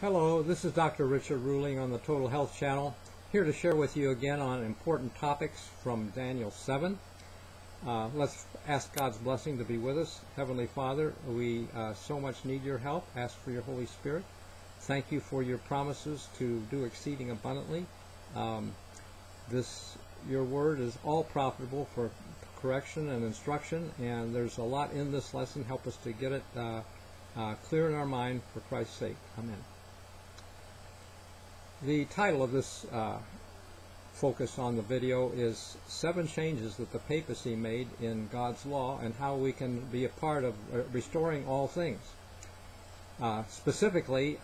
Hello, this is Dr. Richard Ruling on the Total Health Channel, here to share with you again on important topics from Daniel 7. Let's ask God's blessing to be with us. Heavenly Father, we so much need your help. Ask for your Holy Spirit. Thank you for your promises to do exceeding abundantly. Your word is all profitable for correction and instruction, and there's a lot in this lesson. Help us to get it clear in our mind for Christ's sake. Amen. The title of this focus on the video is 7 changes that the papacy made in God's law and how we can be a part of restoring all things. Specifically,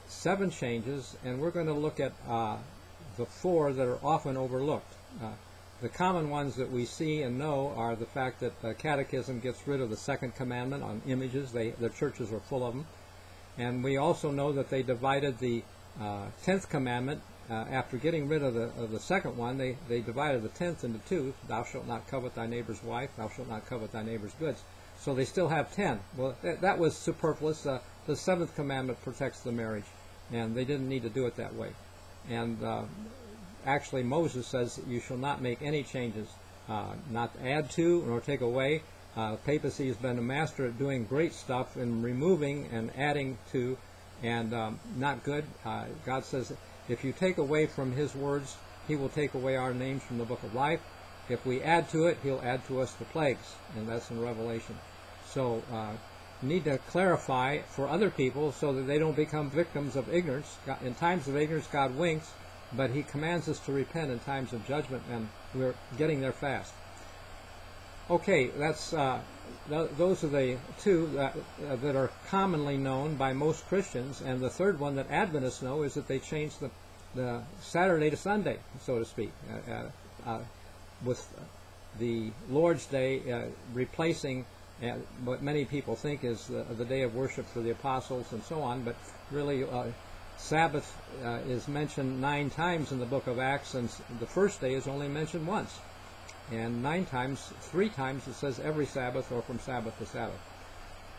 7 changes, and we're going to look at the 4 that are often overlooked. The common ones that we see and know are the fact that the Catechism gets rid of the 2nd commandment on images. The churches are full of them. And we also know that they divided the 10th commandment. After getting rid of the second one, they divided the 10th into 2. Thou shalt not covet thy neighbor's wife. Thou shalt not covet thy neighbor's goods. So they still have 10. Well, that was superfluous. The 7th commandment protects the marriage, and they didn't need to do it that way. And actually, Moses says that you shall not make any changes, not add to nor take away. Papacy has been a master at doing great stuff in removing and adding to, and not good. God says if you take away from his words, he will take away our names from the book of life. If we add to it, he'll add to us the plagues, and that's in Revelation. So need to clarify for other people so that they don't become victims of ignorance. In times of ignorance, God winks, but he commands us to repent in times of judgment, and we're getting there fast. Okay, that's those are the 2 that are commonly known by most Christians, and the 3rd one that Adventists know is that they changed the Saturday to Sunday, so to speak, with the Lord's Day replacing what many people think is the day of worship for the apostles and so on, but really Sabbath is mentioned 9 times in the book of Acts, and the first day is only mentioned once. And 3 times it says every Sabbath or from Sabbath to Sabbath.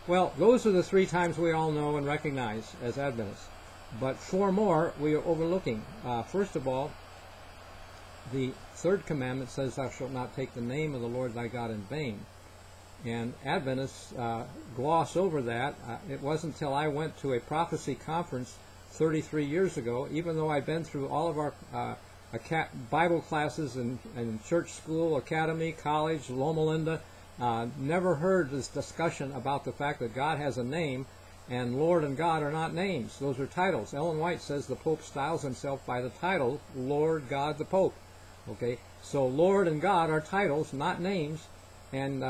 Well, those are the 3 times we all know and recognize as Adventists. But 4 more we are overlooking. First of all, the 3rd commandment says, thou shalt not take the name of the Lord thy God in vain. And Adventists gloss over that. It wasn't until I went to a Papacy conference 33 years ago, even though I've been through all of our Bible classes in church school, academy, college, Loma Linda, never heard this discussion about the fact that God has a name, and Lord and God are not names. Those are titles. Ellen White says the Pope styles himself by the title Lord God the Pope. Okay, so Lord and God are titles, not names. And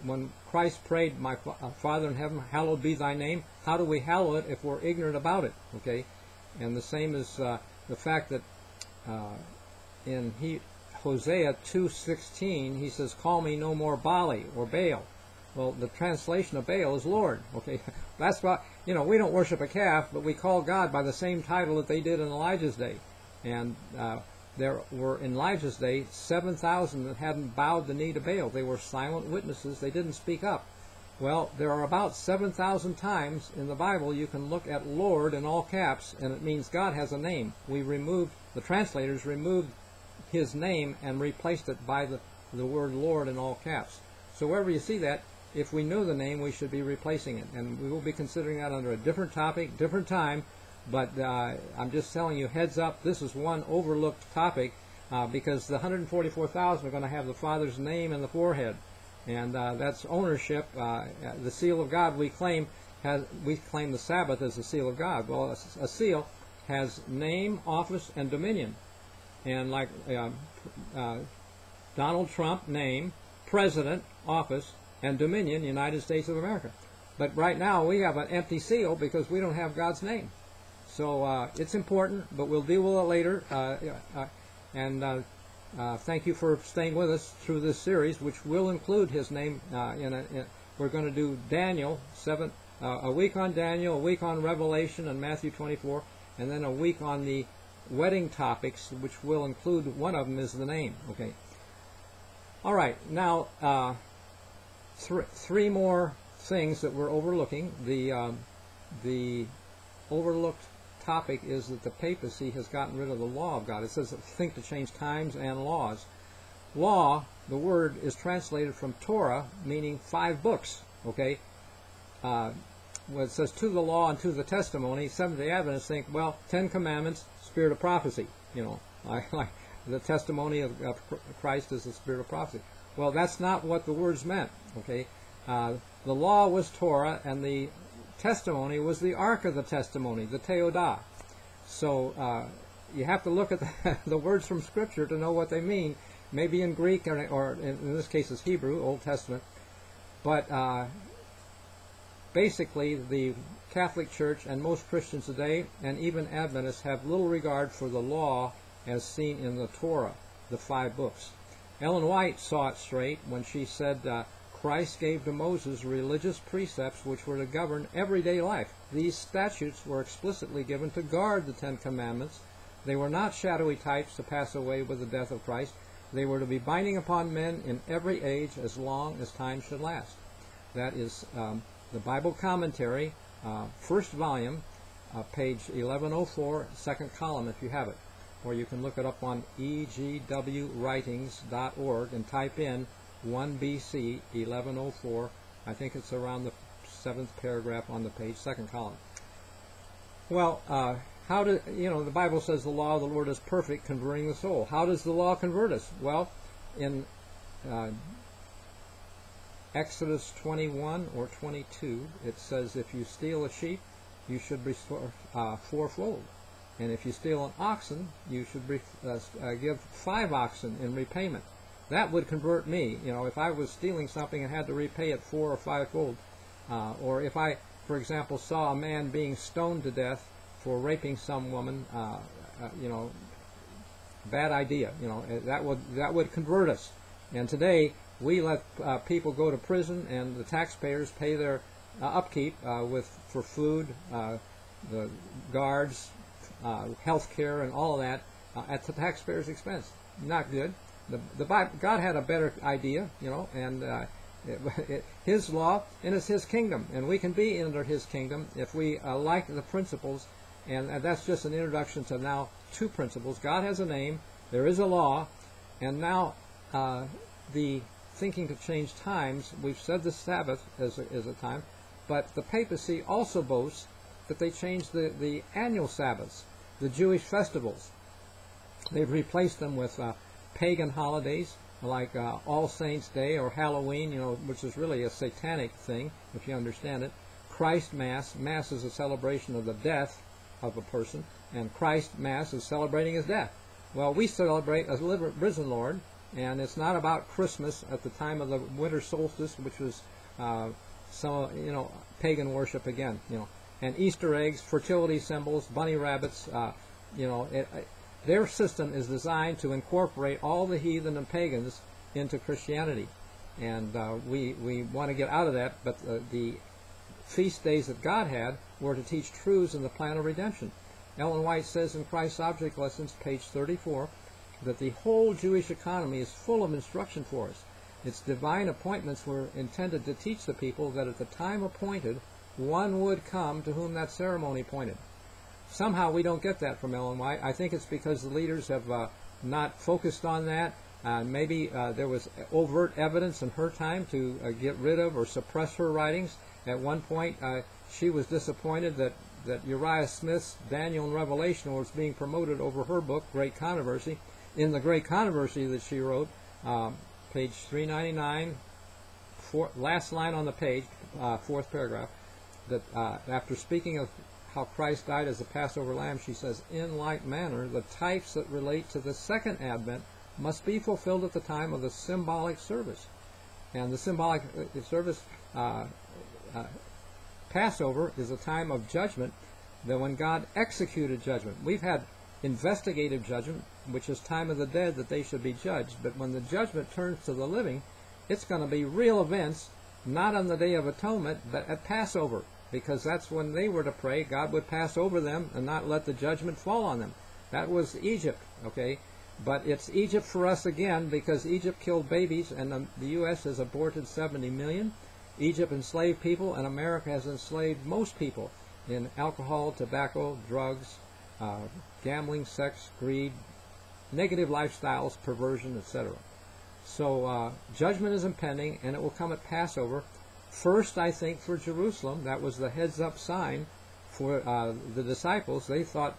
when Christ prayed, my Father in heaven, hallowed be thy name, how do we hallow it if we're ignorant about it? Okay, and the same is the fact that in Hosea 2:16 he says, call me no more Baali or Baal. Well, the translation of Baal is Lord. Okay, that's why, we don't worship a calf, but we call God by the same title that they did in Elijah's day. And there were in Elijah's day 7,000 that hadn't bowed the knee to Baal. They were silent witnesses. They didn't speak up. Well, there are about 7,000 times in the Bible you can look at Lord in all caps, and it means God has a name. The translators removed his name and replaced it by the word Lord in all caps. So wherever you see that, if we know the name, we should be replacing it. And we will be considering that under a different topic, different time, but I'm just telling you, heads up, this is one overlooked topic because the 144,000 are going to have the Father's name in the forehead. And that's ownership. The seal of God we claim the Sabbath as the seal of God. Well, a seal has name, office, and dominion. And like Donald Trump, name, President, office, and dominion, United States of America. But right now we have an empty seal because we don't have God's name. So it's important, but we'll deal with it later. Thank you for staying with us through this series, which will include his name. We're going to do Daniel 7, a week on Daniel, a week on Revelation and Matthew 24, and then a week on the wedding topics, which will include one of them is the name. Okay. All right. Now, 3 more things that we're overlooking. The overlooked topic is that the papacy has gotten rid of the law of God. It says think to change times and laws. Law, the word is translated from Torah, meaning 5 books. Okay, when it says to the law and to the testimony, Seventh-day Adventists think, well, 10 Commandments, spirit of prophecy. You know, like the testimony of Christ is the spirit of prophecy. Well, that's not what the words meant. Okay, the law was Torah, and the testimony was the Ark of the Testimony, the Teodah. So you have to look at the words from Scripture to know what they mean. Maybe in Greek, or in this case it's Hebrew, Old Testament. But basically, the Catholic Church and most Christians today, and even Adventists, have little regard for the law as seen in the Torah, the 5 books. Ellen White saw it straight when she said, Christ gave to Moses religious precepts which were to govern everyday life. These statutes were explicitly given to guard the 10 Commandments. They were not shadowy types to pass away with the death of Christ. They were to be binding upon men in every age as long as time should last. That is the Bible Commentary, first volume, page 1104, second column if you have it. Or you can look it up on egwritings.org and type in 1 BC 1104. I think it's around the 7th paragraph on the page, second column. Well, the Bible says the law of the Lord is perfect, converting the soul. How does the law convert us? Well, in Exodus 21 or 22, it says if you steal a sheep, you should restore 4-fold. And if you steal an oxen, you should give 5 oxen in repayment. That would convert me. You know, if I was stealing something and had to repay it 4 or 5-fold, or if I, for example, saw a man being stoned to death for raping some woman, bad idea. You know, that would convert us. And today we let people go to prison, and the taxpayers pay their upkeep for food, the guards, health care, and all of that at the taxpayers' expense. Not good. The Bible, God had a better idea, you know, and His law, and it's His kingdom, and we can be under His kingdom if we like the principles. And that's just an introduction to now 2 principles. God has a name, there is a law, and now the thinking to change times. We've said the Sabbath is a time, but the papacy also boasts that they changed the annual Sabbaths, the Jewish festivals. They've replaced them with pagan holidays like All Saints' Day or Halloween, you know, which is really a satanic thing, if you understand it. Christ Mass. Mass is a celebration of the death of a person, and Christ Mass is celebrating His death. Well, we celebrate a risen Lord, and it's not about Christmas at the time of the winter solstice, which was pagan worship again, you know. And Easter eggs, fertility symbols, bunny rabbits, their system is designed to incorporate all the heathen and pagans into Christianity. And we want to get out of that, but the feast days that God had were to teach truths in the plan of redemption. Ellen White says in Christ's Object Lessons, page 34, that the whole Jewish economy is full of instruction for us. Its divine appointments were intended to teach the people that at the time appointed, one would come to whom that ceremony pointed. Somehow we don't get that from Ellen White. I think it's because the leaders have not focused on that. Maybe there was overt evidence in her time to get rid of or suppress her writings. At one point, she was disappointed that Uriah Smith's Daniel and Revelation was being promoted over her book, Great Controversy. In the Great Controversy that she wrote, page 399, last line on the page, 4th paragraph, that after speaking of how Christ died as the Passover lamb, she says, in like manner, the types that relate to the second advent must be fulfilled at the time of the symbolic service. And the symbolic service, Passover, is a time of judgment, that when God executed judgment. We've had investigative judgment, which is time of the dead that they should be judged. But when the judgment turns to the living, it's going to be real events, not on the Day of Atonement, but at Passover, because that's when they were to pray. God would pass over them and not let the judgment fall on them. That was Egypt, okay? But it's Egypt for us again, because Egypt killed babies, and the U.S. has aborted 70 million. Egypt enslaved people, and America has enslaved most people. in alcohol, tobacco, drugs, gambling, sex, greed, negative lifestyles, perversion, etc. So judgment is impending, and it will come at Passover. First, I think, for Jerusalem. That was the heads-up sign for the disciples. They thought,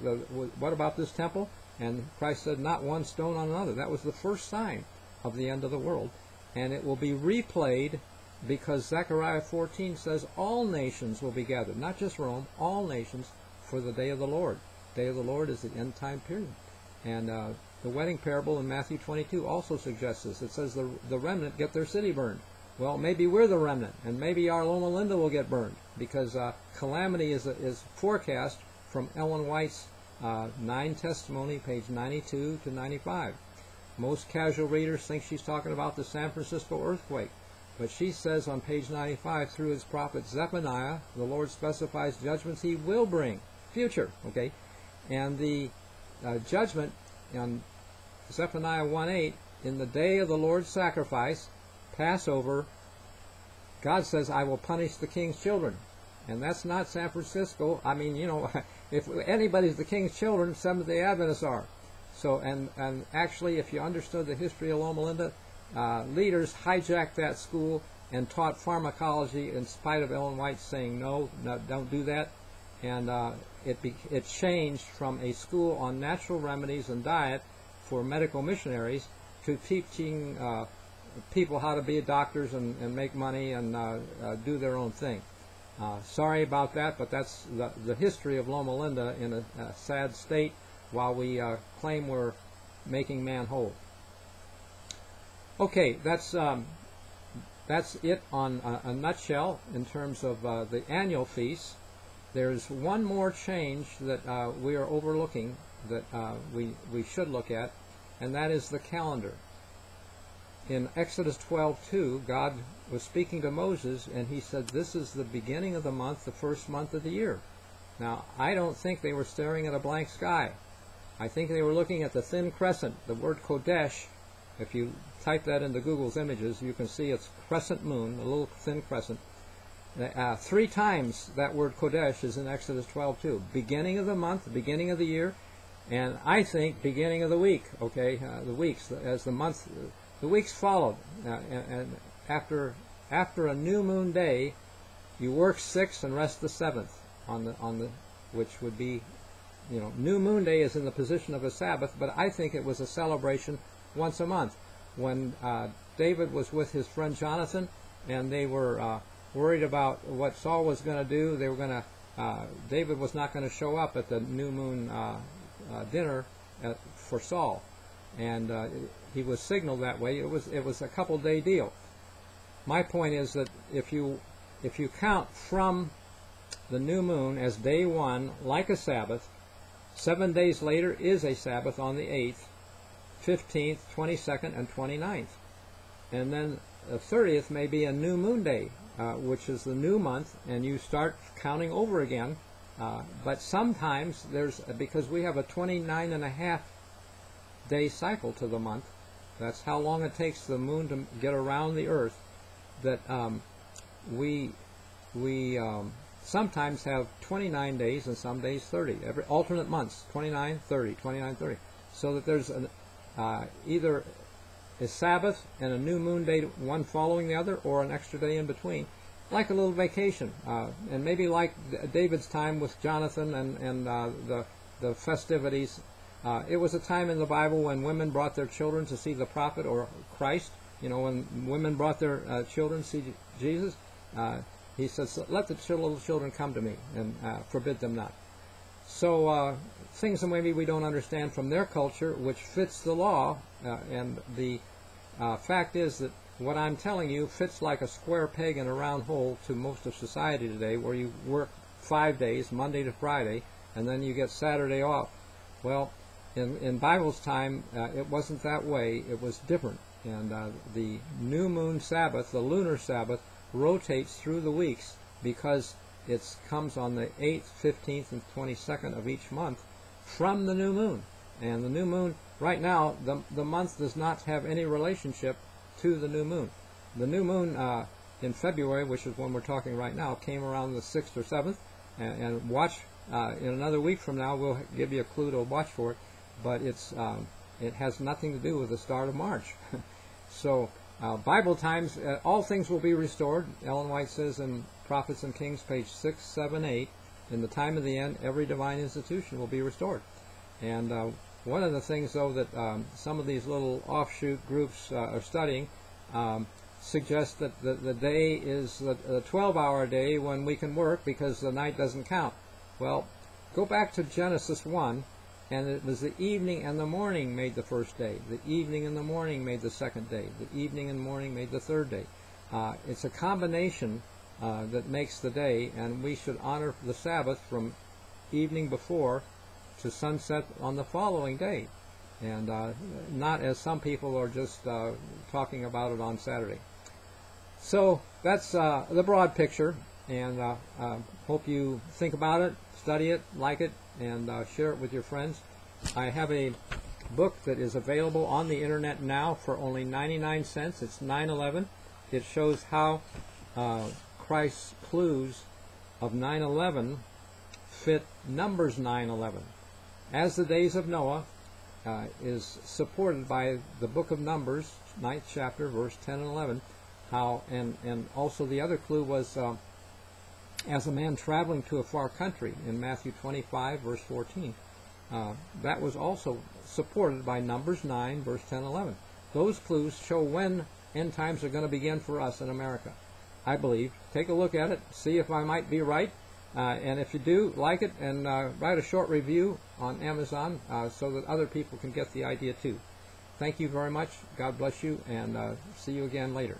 what about this temple? And Christ said, not one stone on another. That was the first sign of the end of the world. And it will be replayed because Zechariah 14 says all nations will be gathered, not just Rome, all nations for the day of the Lord. Day of the Lord is the end time period. And the wedding parable in Matthew 22 also suggests this. It says the remnant get their city burned. Well, maybe we're the remnant, and maybe our Loma Linda will get burned, because calamity is forecast from Ellen White's 9 testimony, page 92 to 95. Most casual readers think she's talking about the San Francisco earthquake, but she says on page 95, through his prophet Zephaniah, the Lord specifies judgments he will bring, future, okay? And the judgment on Zephaniah 1:8, in the day of the Lord's sacrifice, Passover, God says, I will punish the king's children. And that's not San Francisco. I mean, you know, if anybody's the king's children, Seventh-day Adventists are. So, and actually, if you understood the history of Loma Linda, leaders hijacked that school and taught pharmacology in spite of Ellen White saying, no, don't do that. And it changed from a school on natural remedies and diet for medical missionaries to teaching people how to be doctors and make money and do their own thing. Sorry about that, but that's the history of Loma Linda in a sad state while we claim we're making man whole. Okay, that's it on a nutshell in terms of the annual feasts. There's one more change that we are overlooking that we should look at, and that is the calendar. In Exodus 12:2, God was speaking to Moses, and he said, this is the beginning of the month, the first month of the year. Now, I don't think they were staring at a blank sky. I think they were looking at the thin crescent, the word Kodesh. If you type that into Google's images, you can see it's crescent moon, a little thin crescent. 3 times that word Kodesh is in Exodus 12:2. Beginning of the month, beginning of the year, and I think beginning of the week, okay, the weeks, as the month... The weeks followed, and after a new moon day, you work 6 and rest the 7th on the which would be, you know, new moon day is in the position of a Sabbath, but I think it was a celebration once a month. When David was with his friend Jonathan, and they were worried about what Saul was going to do, they were going to David was not going to show up at the new moon dinner for Saul, and he was signaled that way. It was a couple-day deal. My point is that if you count from the new moon as day 1 like a Sabbath, 7 days later is a Sabbath on the 8th, 15th, 22nd, and 29th. And then the 30th may be a new moon day, which is the new month, and you start counting over again. But sometimes because we have a 29.5 day cycle to the month, that's how long it takes the moon to get around the earth, that we sometimes have 29 days and some days 30. Every alternate months, 29, 30, 29, 30. So that there's either a Sabbath and a new moon day, one following the other, or an extra day in between, like a little vacation. And maybe like David's time with Jonathan and the festivities. It was a time in the Bible when women brought their children to see the prophet or Christ. You know, when women brought their children to see Jesus, he says, let the little children come to me, and forbid them not. So things that maybe we don't understand from their culture, which fits the law, and the fact is that what I'm telling you fits like a square peg in a round hole to most of society today, where you work 5 days, Monday to Friday, and then you get Saturday off. Well, in Bible's time, it wasn't that way. It was different. And the new moon Sabbath, the lunar Sabbath, rotates through the weeks because it comes on the 8th, 15th, and 22nd of each month from the new moon. And the new moon, right now, the month does not have any relationship to the new moon. The new moon in February, which is when we're talking right now, came around the 6th or 7th, and watch. In another week from now, we'll give you a clue to watch for it, but it has nothing to do with the start of March. So Bible times, all things will be restored. Ellen White says in Prophets and Kings, page 6, 7, 8, in the time of the end, every divine institution will be restored. And one of the things, though, that some of these little offshoot groups are studying suggests that the day is the 12-hour day when we can work because the night doesn't count. Well, go back to Genesis 1, and it was the evening and the morning made the first day. The evening and the morning made the second day. The evening and morning made the third day. It's a combination that makes the day, and we should honor the Sabbath from evening before to sunset on the following day, and not as some people are just talking about it on Saturday. So that's the broad picture, and hope you think about it, study it, like it, and share it with your friends. I have a book that is available on the internet now for only 99 cents. It's 9/11. It shows how Christ's clues of 9/11 fit Numbers 9/11. As the days of Noah is supported by the book of Numbers, 9th chapter, verse 10 and 11, how and also the other clue was as a man traveling to a far country in Matthew 25, verse 14. That was also supported by Numbers 9, verse 10 and 11. Those clues show when end times are going to begin for us in America, I believe. Take a look at it, see if I might be right. And if you do, like it and write a short review on Amazon so that other people can get the idea too. Thank you very much. God bless you, and see you again later.